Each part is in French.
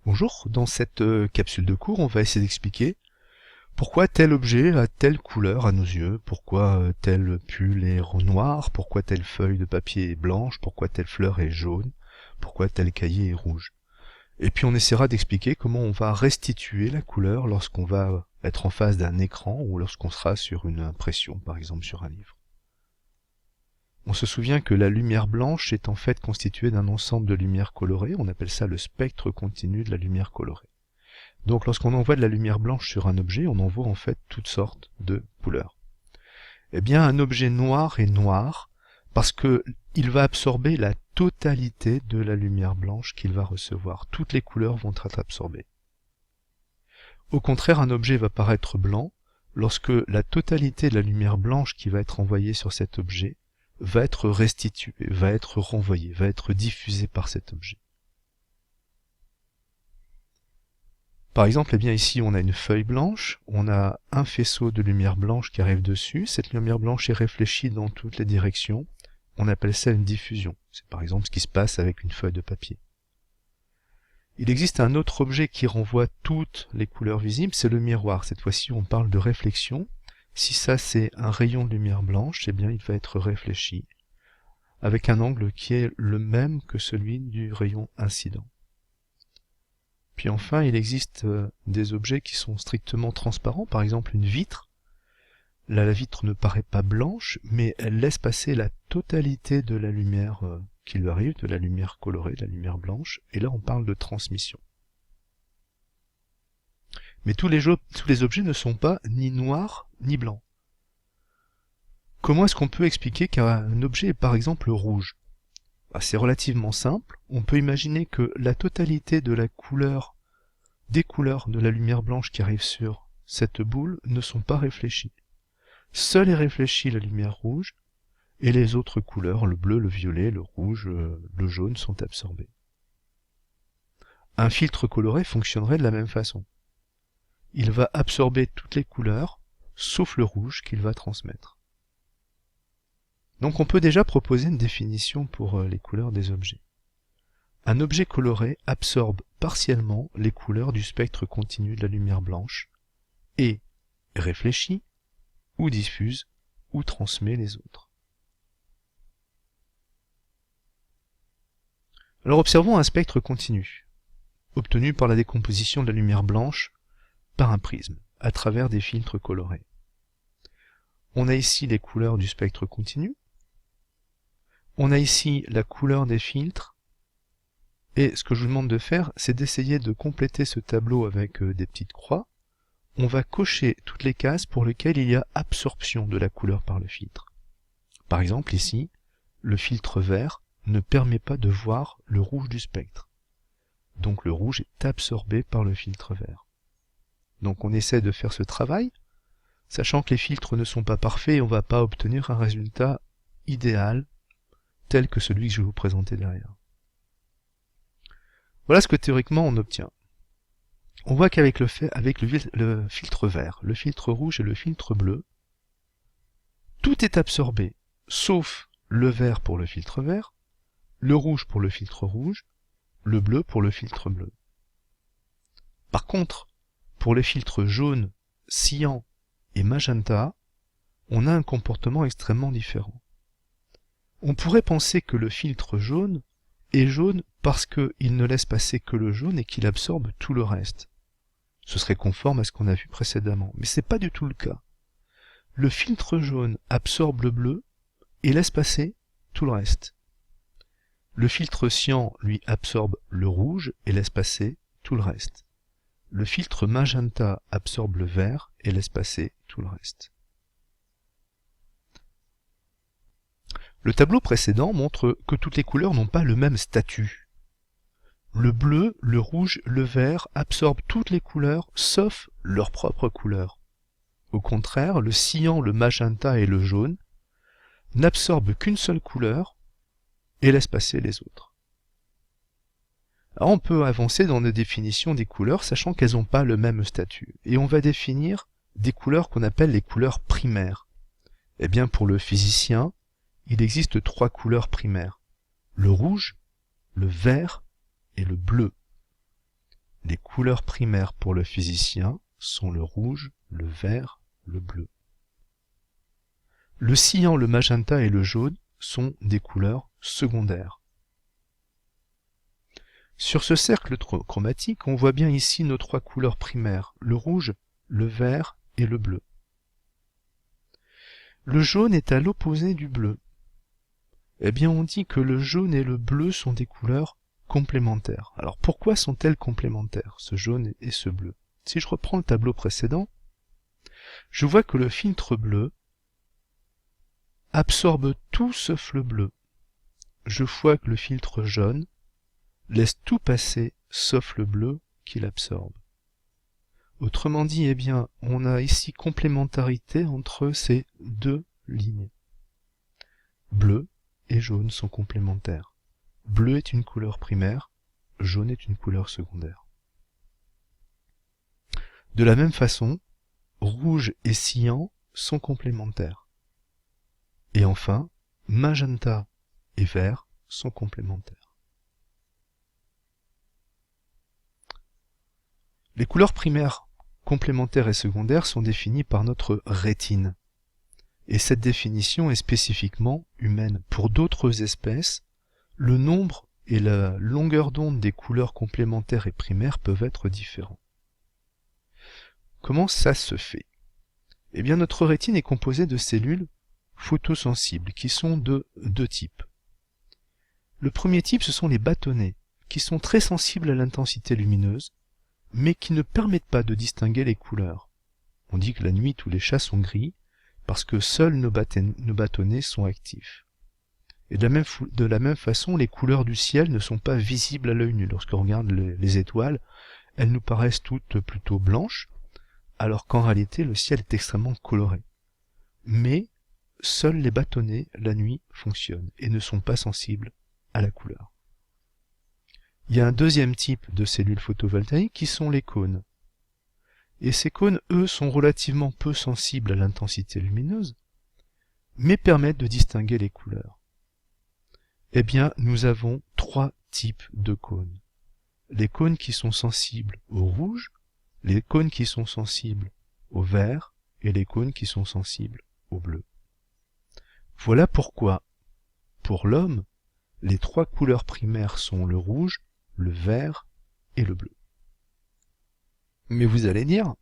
Bonjour, dans cette capsule de cours, on va essayer d'expliquer pourquoi tel objet a telle couleur à nos yeux, pourquoi tel pull est noir, pourquoi telle feuille de papier est blanche, pourquoi telle fleur est jaune, pourquoi tel cahier est rouge. Et puis on essaiera d'expliquer comment on va restituer la couleur lorsqu'on va être en face d'un écran ou lorsqu'on sera sur une impression, par exemple sur un livre. On se souvient que la lumière blanche est en fait constituée d'un ensemble de lumières colorées, on appelle ça le spectre continu de la lumière colorée. Donc lorsqu'on envoie de la lumière blanche sur un objet, on envoie en fait toutes sortes de couleurs. Eh bien un objet noir est noir parce que il va absorber la totalité de la lumière blanche qu'il va recevoir. Toutes les couleurs vont être absorbées. Au contraire, un objet va paraître blanc lorsque la totalité de la lumière blanche qui va être envoyée sur cet objet va être restituée, va être renvoyée, va être diffusée par cet objet. Par exemple, eh bien ici on a une feuille blanche, on a un faisceau de lumière blanche qui arrive dessus, cette lumière blanche est réfléchie dans toutes les directions, on appelle ça une diffusion. C'est par exemple ce qui se passe avec une feuille de papier. Il existe un autre objet qui renvoie toutes les couleurs visibles, c'est le miroir. Cette fois-ci on parle de réflexion. Si ça c'est un rayon de lumière blanche, eh bien il va être réfléchi avec un angle qui est le même que celui du rayon incident. Puis enfin, il existe des objets qui sont strictement transparents, par exemple une vitre. Là, la vitre ne paraît pas blanche, mais elle laisse passer la totalité de la lumière qui lui arrive, de la lumière colorée, de la lumière blanche, et là on parle de transmission. Mais tous les objets ne sont pas ni noirs ni blancs. Comment est-ce qu'on peut expliquer qu'un objet est par exemple rouge? C'est relativement simple, on peut imaginer que la totalité de la couleur, des couleurs de la lumière blanche qui arrive sur cette boule ne sont pas réfléchies. Seule est réfléchie la lumière rouge, et les autres couleurs, le bleu, le violet, le rouge, le jaune, sont absorbées. Un filtre coloré fonctionnerait de la même façon. Il va absorber toutes les couleurs, sauf le rouge qu'il va transmettre. Donc on peut déjà proposer une définition pour les couleurs des objets. Un objet coloré absorbe partiellement les couleurs du spectre continu de la lumière blanche et réfléchit, ou diffuse, ou transmet les autres. Alors observons un spectre continu, obtenu par la décomposition de la lumière blanche par un prisme, à travers des filtres colorés. On a ici les couleurs du spectre continu, on a ici la couleur des filtres, et ce que je vous demande de faire, c'est d'essayer de compléter ce tableau avec des petites croix. On va cocher toutes les cases pour lesquelles il y a absorption de la couleur par le filtre. Par exemple ici, le filtre vert ne permet pas de voir le rouge du spectre. Donc le rouge est absorbé par le filtre vert. Donc on essaie de faire ce travail, sachant que les filtres ne sont pas parfaits et on ne va pas obtenir un résultat idéal tel que celui que je vais vous présenter derrière. Voilà ce que théoriquement on obtient. On voit qu'avec le filtre vert, le filtre rouge et le filtre bleu, tout est absorbé, sauf le vert pour le filtre vert, le rouge pour le filtre rouge, le bleu pour le filtre bleu. Par contre, pour les filtres jaune, cyan et magenta, on a un comportement extrêmement différent. On pourrait penser que le filtre jaune est jaune parce qu'il ne laisse passer que le jaune et qu'il absorbe tout le reste. Ce serait conforme à ce qu'on a vu précédemment, mais c'est pas du tout le cas. Le filtre jaune absorbe le bleu et laisse passer tout le reste. Le filtre cyan, lui, absorbe le rouge et laisse passer tout le reste. Le filtre magenta absorbe le vert et laisse passer tout le reste. Le tableau précédent montre que toutes les couleurs n'ont pas le même statut. Le bleu, le rouge, le vert absorbent toutes les couleurs sauf leur propre couleur. Au contraire, le cyan, le magenta et le jaune n'absorbent qu'une seule couleur et laissent passer les autres. Alors on peut avancer dans la définition des couleurs sachant qu'elles n'ont pas le même statut. Et on va définir des couleurs qu'on appelle les couleurs primaires. Eh bien pour le physicien, il existe 3 couleurs primaires. Le rouge, le vert et le bleu. Les couleurs primaires pour le physicien sont le rouge, le vert, le bleu. Le cyan, le magenta et le jaune sont des couleurs secondaires. Sur ce cercle chromatique, on voit bien ici nos trois couleurs primaires, le rouge, le vert et le bleu. Le jaune est à l'opposé du bleu. Eh bien, on dit que le jaune et le bleu sont des couleurs complémentaires. Alors pourquoi sont-elles complémentaires, ce jaune et ce bleu? Si je reprends le tableau précédent, je vois que le filtre bleu absorbe tout sauf le bleu. Je vois que le filtre jaune laisse tout passer sauf le bleu qu'il absorbe. Autrement dit, eh bien, on a ici complémentarité entre ces deux lignes. Bleu et jaune sont complémentaires. Bleu est une couleur primaire, jaune est une couleur secondaire. De la même façon, rouge et cyan sont complémentaires. Et enfin, magenta et vert sont complémentaires. Les couleurs primaires, complémentaires et secondaires sont définies par notre rétine. Et cette définition est spécifiquement humaine. Pour d'autres espèces, le nombre et la longueur d'onde des couleurs complémentaires et primaires peuvent être différents. Comment ça se fait? Eh bien, notre rétine est composée de cellules photosensibles qui sont de deux types. Le premier type, ce sont les bâtonnets, qui sont très sensibles à l'intensité lumineuse, mais qui ne permettent pas de distinguer les couleurs. On dit que la nuit, tous les chats sont gris, parce que seuls nos bâtonnets sont actifs. Et de la même façon, les couleurs du ciel ne sont pas visibles à l'œil nu. Lorsqu'on regarde les étoiles, elles nous paraissent toutes plutôt blanches, alors qu'en réalité, le ciel est extrêmement coloré. Mais seuls les bâtonnets, la nuit, fonctionnent et ne sont pas sensibles à la couleur. Il y a un deuxième type de cellules photovoltaïques qui sont les cônes. Et ces cônes, eux, sont relativement peu sensibles à l'intensité lumineuse, mais permettent de distinguer les couleurs. Eh bien, nous avons trois types de cônes. Les cônes qui sont sensibles au rouge, les cônes qui sont sensibles au vert, et les cônes qui sont sensibles au bleu. Voilà pourquoi, pour l'homme, les trois couleurs primaires sont le rouge, le vert et le bleu. Mais vous allez dire,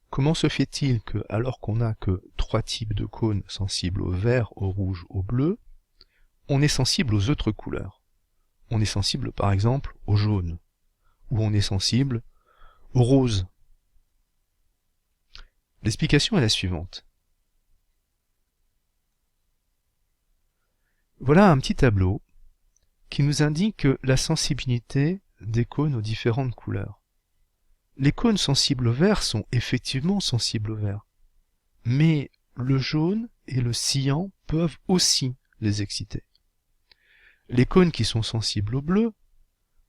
comment se fait-il que, alors qu'on n'a que trois types de cônes sensibles au vert, au rouge, au bleu, on est sensible aux autres couleurs? On est sensible par exemple au jaune, ou on est sensible au rose. L'explication est la suivante. Voilà un petit tableau qui nous indique la sensibilité des cônes aux différentes couleurs. Les cônes sensibles au vert sont effectivement sensibles au vert, mais le jaune et le cyan peuvent aussi les exciter. Les cônes qui sont sensibles au bleu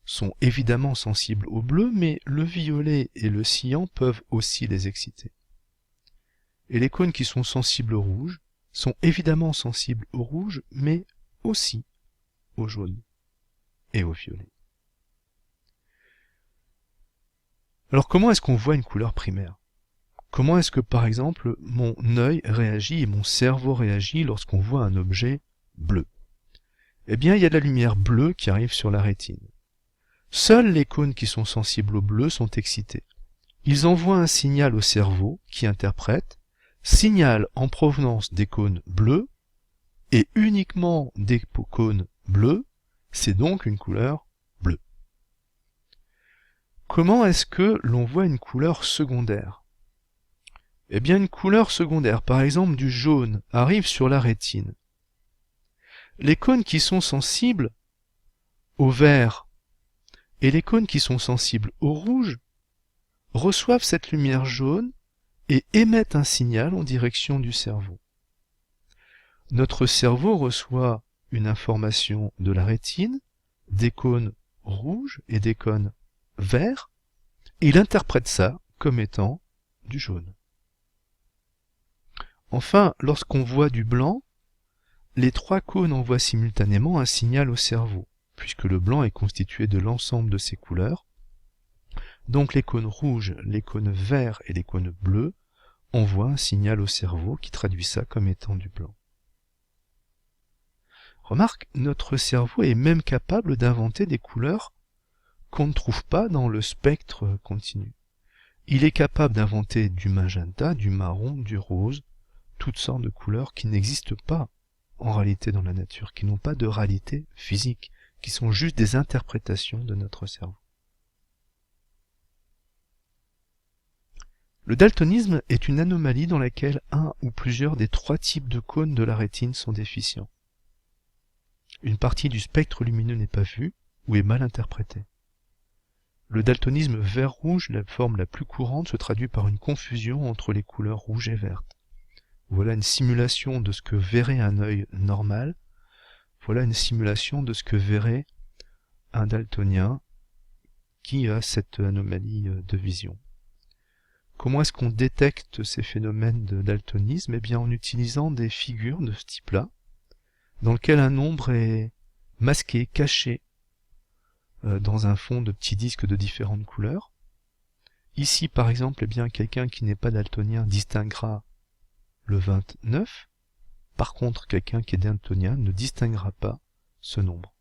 sont évidemment sensibles au bleu, mais le violet et le cyan peuvent aussi les exciter. Et les cônes qui sont sensibles au rouge sont évidemment sensibles au rouge, mais aussi au jaune et au violet. Alors comment est-ce qu'on voit une couleur primaire? Comment est-ce que par exemple mon œil réagit et mon cerveau réagit lorsqu'on voit un objet bleu? Eh bien il y a de la lumière bleue qui arrive sur la rétine. Seuls les cônes qui sont sensibles au bleu sont excités. Ils envoient un signal au cerveau qui interprète, signal en provenance des cônes bleus, et uniquement des cônes bleus, c'est donc une couleur bleue. Comment est-ce que l'on voit une couleur secondaire? Eh bien une couleur secondaire, par exemple du jaune, arrive sur la rétine. Les cônes qui sont sensibles au vert et les cônes qui sont sensibles au rouge reçoivent cette lumière jaune et émettent un signal en direction du cerveau. Notre cerveau reçoit une information de la rétine, des cônes rouges et des cônes verts, et il interprète ça comme étant du jaune. Enfin, lorsqu'on voit du blanc, les trois cônes envoient simultanément un signal au cerveau, puisque le blanc est constitué de l'ensemble de ces couleurs. Donc les cônes rouges, les cônes verts et les cônes bleus envoient un signal au cerveau qui traduit ça comme étant du blanc. Remarque, notre cerveau est même capable d'inventer des couleurs qu'on ne trouve pas dans le spectre continu. Il est capable d'inventer du magenta, du marron, du rose, toutes sortes de couleurs qui n'existent pas en réalité dans la nature, qui n'ont pas de réalité physique, qui sont juste des interprétations de notre cerveau. Le daltonisme est une anomalie dans laquelle un ou plusieurs des trois types de cônes de la rétine sont déficients. Une partie du spectre lumineux n'est pas vue ou est mal interprétée. Le daltonisme vert-rouge, la forme la plus courante, se traduit par une confusion entre les couleurs rouges et vertes. Voilà une simulation de ce que verrait un œil normal. Voilà une simulation de ce que verrait un daltonien qui a cette anomalie de vision. Comment est-ce qu'on détecte ces phénomènes de daltonisme? Eh bien en utilisant des figures de ce type-là, dans lequel un nombre est masqué, caché, dans un fond de petits disques de différentes couleurs. Ici, par exemple, eh bien quelqu'un qui n'est pas daltonien distinguera le 29. Par contre, quelqu'un qui est daltonien ne distinguera pas ce nombre.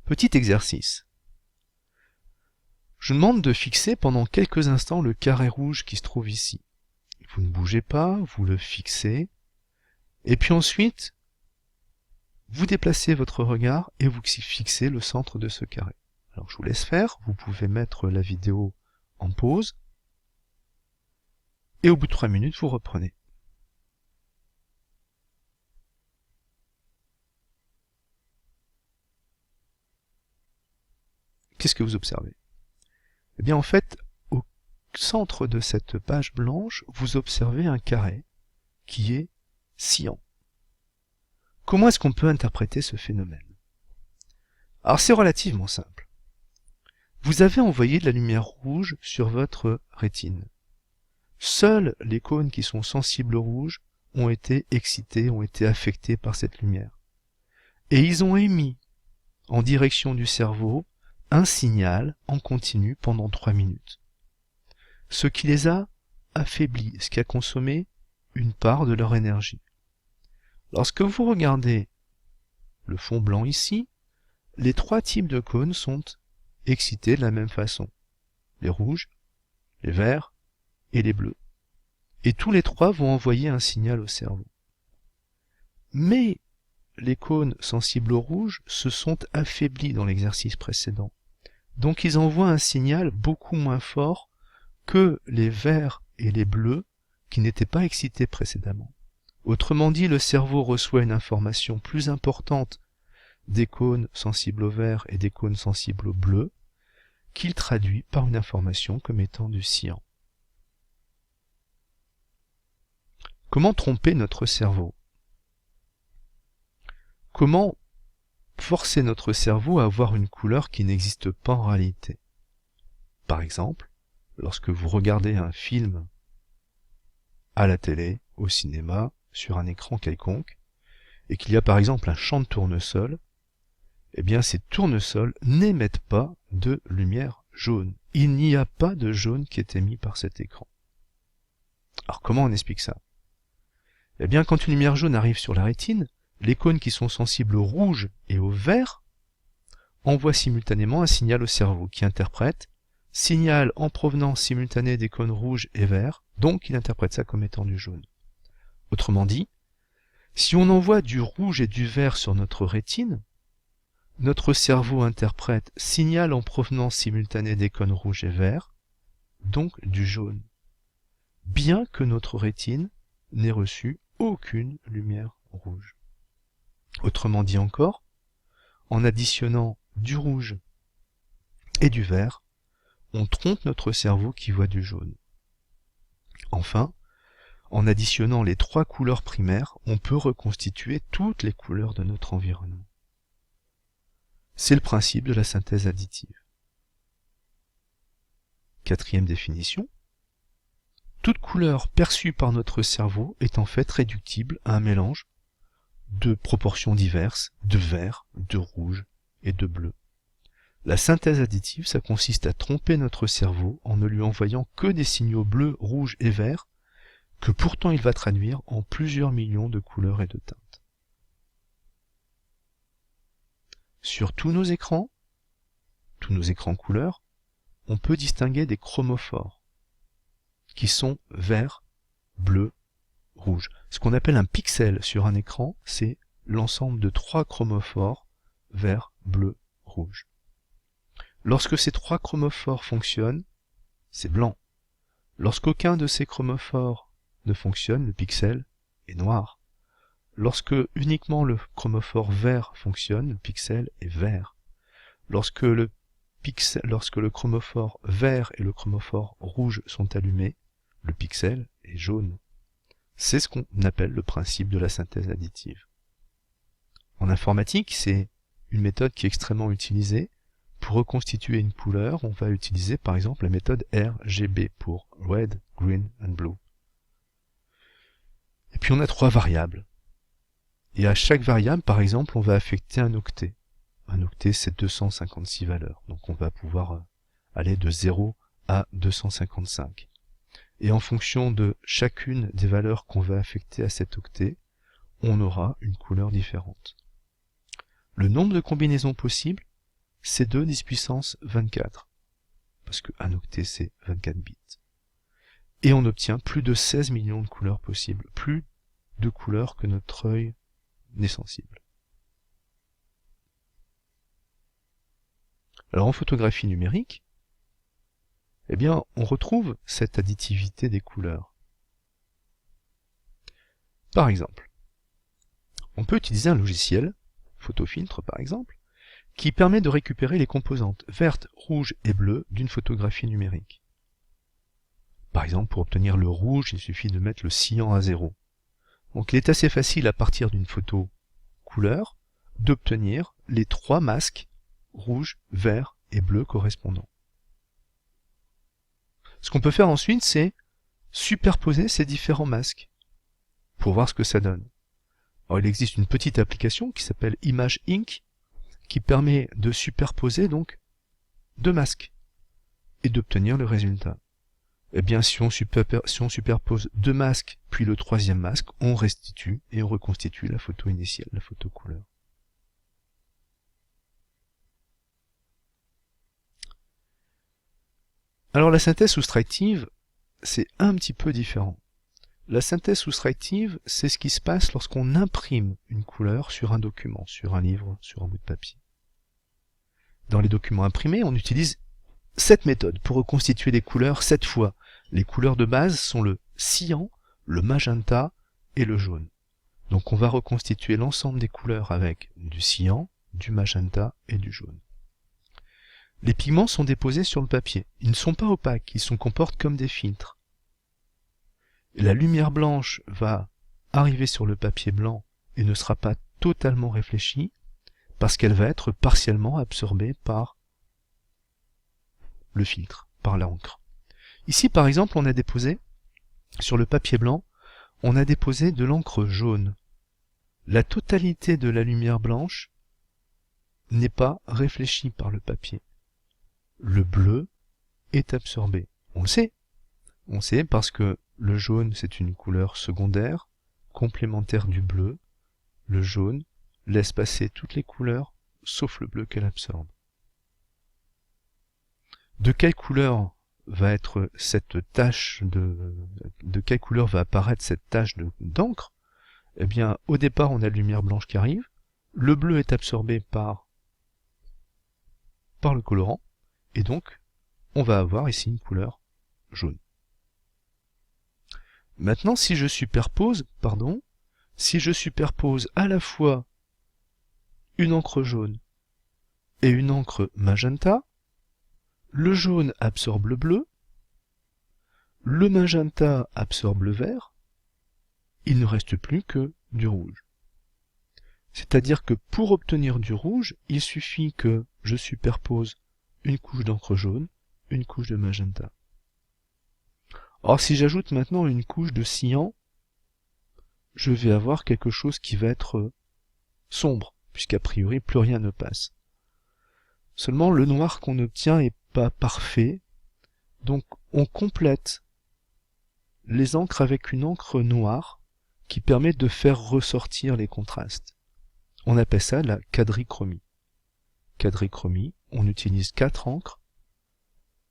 Petit exercice. Je demande de fixer pendant quelques instants le carré rouge qui se trouve ici. Vous ne bougez pas, vous le fixez, et puis ensuite, vous déplacez votre regard et vous fixez le centre de ce carré. Alors je vous laisse faire, vous pouvez mettre la vidéo en pause, et au bout de 3 minutes, vous reprenez. Qu'est-ce que vous observez? Eh bien en fait, au centre de cette page blanche, vous observez un carré qui est cyan. Comment est-ce qu'on peut interpréter ce phénomène? Alors c'est relativement simple. Vous avez envoyé de la lumière rouge sur votre rétine. Seuls les cônes qui sont sensibles au rouge ont été excités, ont été affectés par cette lumière. Et ils ont émis en direction du cerveau un signal en continu pendant 3 minutes. Ce qui les a affaiblis, ce qui a consommé une part de leur énergie. Lorsque vous regardez le fond blanc ici, les 3 types de cônes sont excités de la même façon. Les rouges, les verts et les bleus. Et tous les 3 vont envoyer un signal au cerveau. Mais les cônes sensibles au rouge se sont affaiblis dans l'exercice précédent. Donc ils envoient un signal beaucoup moins fort que les verts et les bleus qui n'étaient pas excités précédemment. Autrement dit, le cerveau reçoit une information plus importante des cônes sensibles au vert et des cônes sensibles au bleu, qu'il traduit par une information comme étant du cyan. Comment tromper notre cerveau? Comment forcer notre cerveau à avoir une couleur qui n'existe pas en réalité? Par exemple, lorsque vous regardez un film à la télé, au cinéma, sur un écran quelconque, et qu'il y a par exemple un champ de tournesol, eh bien ces tournesols n'émettent pas de lumière jaune. Il n'y a pas de jaune qui est émis par cet écran. Alors comment on explique ça? Eh bien quand une lumière jaune arrive sur la rétine, les cônes qui sont sensibles au rouge et au vert envoient simultanément un signal au cerveau qui interprète signal en provenance simultanée des cônes rouges et verts, donc il interprète ça comme étant du jaune. Autrement dit, si on envoie du rouge et du vert sur notre rétine, notre cerveau interprète signal en provenance simultanée des cônes rouges et verts, donc du jaune, bien que notre rétine n'ait reçu aucune lumière rouge. Autrement dit encore, en additionnant du rouge et du vert, on trompe notre cerveau qui voit du jaune. Enfin, en additionnant les 3 couleurs primaires, on peut reconstituer toutes les couleurs de notre environnement. C'est le principe de la synthèse additive. 4e définition. Toute couleur perçue par notre cerveau est en fait réductible à un mélange de proportions diverses de vert, de rouge et de bleu. La synthèse additive, ça consiste à tromper notre cerveau en ne lui envoyant que des signaux bleus, rouges et verts, que pourtant il va traduire en plusieurs millions de couleurs et de teintes. Sur tous nos écrans couleurs, on peut distinguer des chromophores, qui sont verts, bleus, rouges. Ce qu'on appelle un pixel sur un écran, c'est l'ensemble de 3 chromophores, vert, bleu, rouge. Lorsque ces 3 chromophores fonctionnent, c'est blanc. Lorsqu'aucun de ces chromophores ne fonctionne, le pixel est noir. Lorsque uniquement le chromophore vert fonctionne, le pixel est vert. Lorsque le chromophore vert et le chromophore rouge sont allumés, le pixel est jaune. C'est ce qu'on appelle le principe de la synthèse additive. En informatique, c'est une méthode qui est extrêmement utilisée. Pour reconstituer une couleur, on va utiliser par exemple la méthode RGB pour Red, Green and Blue. Et puis on a 3 variables. Et à chaque variable, par exemple, on va affecter un octet. Un octet, c'est 256 valeurs. Donc on va pouvoir aller de 0 à 255. Et en fonction de chacune des valeurs qu'on va affecter à cet octet, on aura une couleur différente. Le nombre de combinaisons possibles, c'est 2 10 puissance 24. Parce qu'un octet, c'est 24 bits. Et on obtient plus de 16 millions de couleurs possibles. Plus de couleurs que notre œil n'est sensible. Alors en photographie numérique, eh bien, on retrouve cette additivité des couleurs. Par exemple, on peut utiliser un logiciel, PhotoFiltre par exemple, qui permet de récupérer les composantes vertes, rouges et bleues d'une photographie numérique. Par exemple, pour obtenir le rouge, il suffit de mettre le cyan à 0. Donc il est assez facile à partir d'une photo couleur d'obtenir les 3 masques rouge, vert et bleu correspondants. Ce qu'on peut faire ensuite, c'est superposer ces différents masques pour voir ce que ça donne. Alors il existe une petite application qui s'appelle Image Ink qui permet de superposer donc 2 masques et d'obtenir le résultat. Eh bien, si on superpose 2 masques, puis le 3e masque, on restitue et on reconstitue la photo initiale, la photo couleur. Alors la synthèse soustractive, c'est un petit peu différent. La synthèse soustractive, c'est ce qui se passe lorsqu'on imprime une couleur sur un document, sur un livre, sur un bout de papier. Dans les documents imprimés, on utilise cette méthode pour reconstituer les couleurs 7 fois. Les couleurs de base sont le cyan, le magenta et le jaune. Donc on va reconstituer l'ensemble des couleurs avec du cyan, du magenta et du jaune. Les pigments sont déposés sur le papier. Ils ne sont pas opaques, ils se comportent comme des filtres. La lumière blanche va arriver sur le papier blanc et ne sera pas totalement réfléchie parce qu'elle va être partiellement absorbée par le filtre, par l'encre. Ici, par exemple, on a déposé, sur le papier blanc, on a déposé de l'encre jaune. La totalité de la lumière blanche n'est pas réfléchie par le papier. Le bleu est absorbé. On le sait. On sait parce que le jaune, c'est une couleur secondaire, complémentaire du bleu. Le jaune laisse passer toutes les couleurs, sauf le bleu qu'elle absorbe. De quelle couleur va être cette tache de quelle couleur va apparaître cette tache d'encre? Eh bien, au départ, on a la lumière blanche qui arrive. Le bleu est absorbé par le colorant. Et donc, on va avoir ici une couleur jaune. Maintenant, si je superpose à la fois une encre jaune et une encre magenta, le jaune absorbe le bleu, le magenta absorbe le vert, il ne reste plus que du rouge. C'est-à-dire que pour obtenir du rouge, il suffit que je superpose une couche d'encre jaune, une couche de magenta. Or, si j'ajoute maintenant une couche de cyan, je vais avoir quelque chose qui va être sombre, puisqu'a priori plus rien ne passe. Seulement, le noir qu'on obtient est pas parfait, donc on complète les encres avec une encre noire qui permet de faire ressortir les contrastes. On appelle ça la quadrichromie. Quadrichromie, on utilise 4 encres,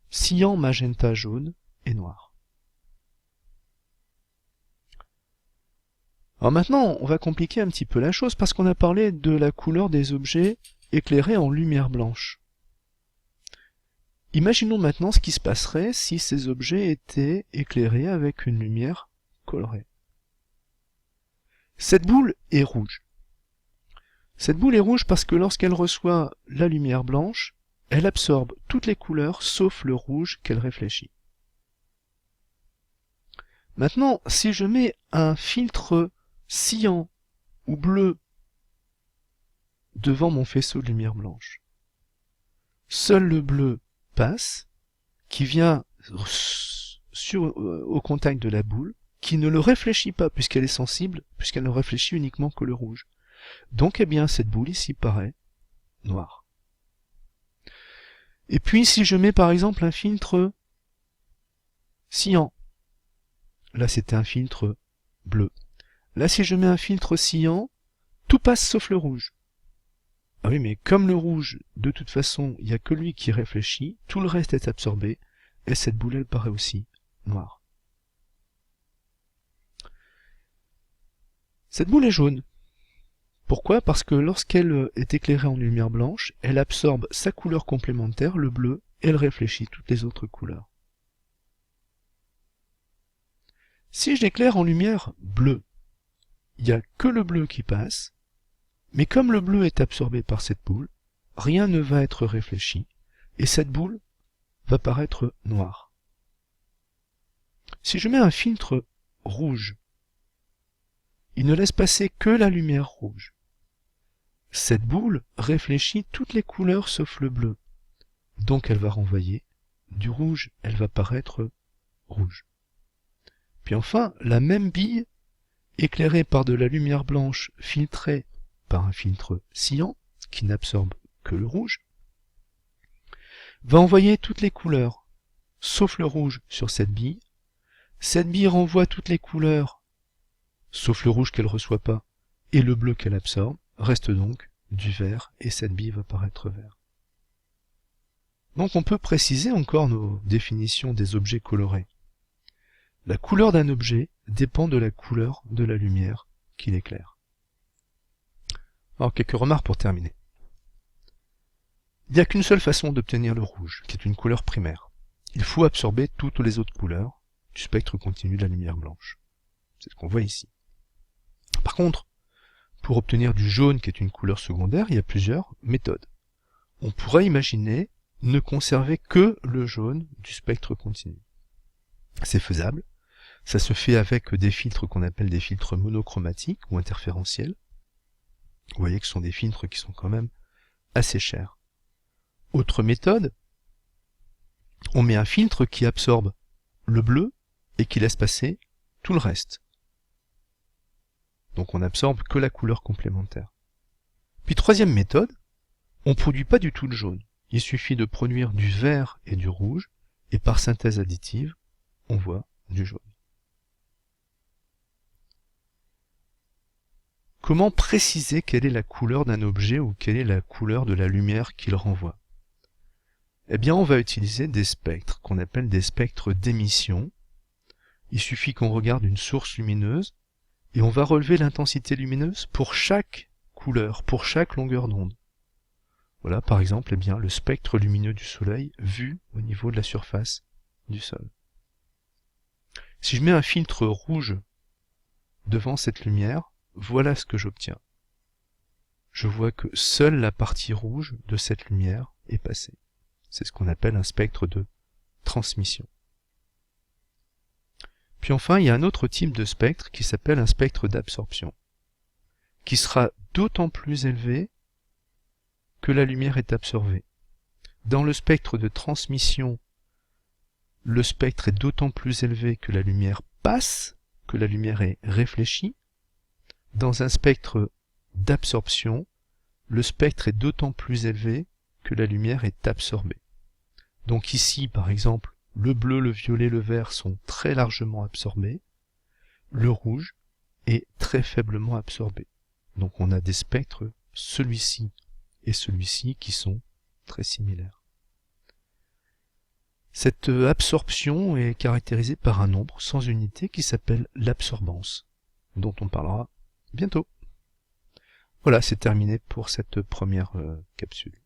cyan, magenta, jaune et noir. Alors maintenant, on va compliquer un petit peu la chose parce qu'on a parlé de la couleur des objets éclairés en lumière blanche. Imaginons maintenant ce qui se passerait si ces objets étaient éclairés avec une lumière colorée. Cette boule est rouge. Cette boule est rouge parce que lorsqu'elle reçoit la lumière blanche, elle absorbe toutes les couleurs sauf le rouge qu'elle réfléchit. Maintenant, si je mets un filtre cyan ou bleu devant mon faisceau de lumière blanche, seul le bleu passe, qui vient au contact de la boule, qui ne le réfléchit pas puisqu'elle est sensible, puisqu'elle ne réfléchit uniquement que le rouge. Donc, eh bien, cette boule ici paraît noire. Et puis, si je mets par exemple un filtre cyan, là c'était un filtre bleu. Là, si je mets un filtre cyan, tout passe sauf le rouge. Ah oui, mais comme le rouge, de toute façon, il n'y a que lui qui réfléchit, tout le reste est absorbé, et cette boule, elle paraît aussi noire. Cette boule est jaune. Pourquoi? Parce que lorsqu'elle est éclairée en lumière blanche, elle absorbe sa couleur complémentaire, le bleu, et elle réfléchit toutes les autres couleurs. Si je l'éclaire en lumière bleue, il n'y a que le bleu qui passe, mais comme le bleu est absorbé par cette boule, rien ne va être réfléchi, et cette boule va paraître noire. Si je mets un filtre rouge, il ne laisse passer que la lumière rouge. Cette boule réfléchit toutes les couleurs sauf le bleu, donc elle va renvoyer du rouge, elle va paraître rouge. Puis enfin, la même bille, éclairée par de la lumière blanche filtrée par un filtre cyan, qui n'absorbe que le rouge, va envoyer toutes les couleurs, sauf le rouge, sur cette bille. Cette bille renvoie toutes les couleurs, sauf le rouge qu'elle ne reçoit pas, et le bleu qu'elle absorbe, reste donc du vert, et cette bille va paraître vert. Donc on peut préciser encore nos définitions des objets colorés. La couleur d'un objet dépend de la couleur de la lumière qui l'éclaire. Alors quelques remarques pour terminer. Il n'y a qu'une seule façon d'obtenir le rouge, qui est une couleur primaire. Il faut absorber toutes les autres couleurs du spectre continu de la lumière blanche. C'est ce qu'on voit ici. Par contre, pour obtenir du jaune, qui est une couleur secondaire, il y a plusieurs méthodes. On pourrait imaginer ne conserver que le jaune du spectre continu. C'est faisable. Ça se fait avec des filtres qu'on appelle des filtres monochromatiques ou interférentiels. Vous voyez que ce sont des filtres qui sont quand même assez chers. Autre méthode, on met un filtre qui absorbe le bleu et qui laisse passer tout le reste. Donc on n'absorbe que la couleur complémentaire. Puis troisième méthode, on ne produit pas du tout le jaune. Il suffit de produire du vert et du rouge, et par synthèse additive, on voit du jaune. Comment préciser quelle est la couleur d'un objet ou quelle est la couleur de la lumière qu'il renvoie? Eh bien, on va utiliser des spectres qu'on appelle des spectres d'émission. Il suffit qu'on regarde une source lumineuse et on va relever l'intensité lumineuse pour chaque couleur, pour chaque longueur d'onde. Voilà, par exemple, eh bien, le spectre lumineux du soleil vu au niveau de la surface du sol. Si je mets un filtre rouge devant cette lumière, voilà ce que j'obtiens. Je vois que seule la partie rouge de cette lumière est passée. C'est ce qu'on appelle un spectre de transmission. Puis enfin, il y a un autre type de spectre qui s'appelle un spectre d'absorption, qui sera d'autant plus élevé que la lumière est absorbée. Dans le spectre de transmission, le spectre est d'autant plus élevé que la lumière passe, que la lumière est réfléchie. Dans un spectre d'absorption, le spectre est d'autant plus élevé que la lumière est absorbée. Donc ici, par exemple, le bleu, le violet, le vert sont très largement absorbés, le rouge est très faiblement absorbé. Donc on a des spectres, celui-ci et celui-ci, qui sont très similaires. Cette absorption est caractérisée par un nombre sans unité qui s'appelle l'absorbance, dont on parlera bientôt. Voilà, c'est terminé pour cette première capsule.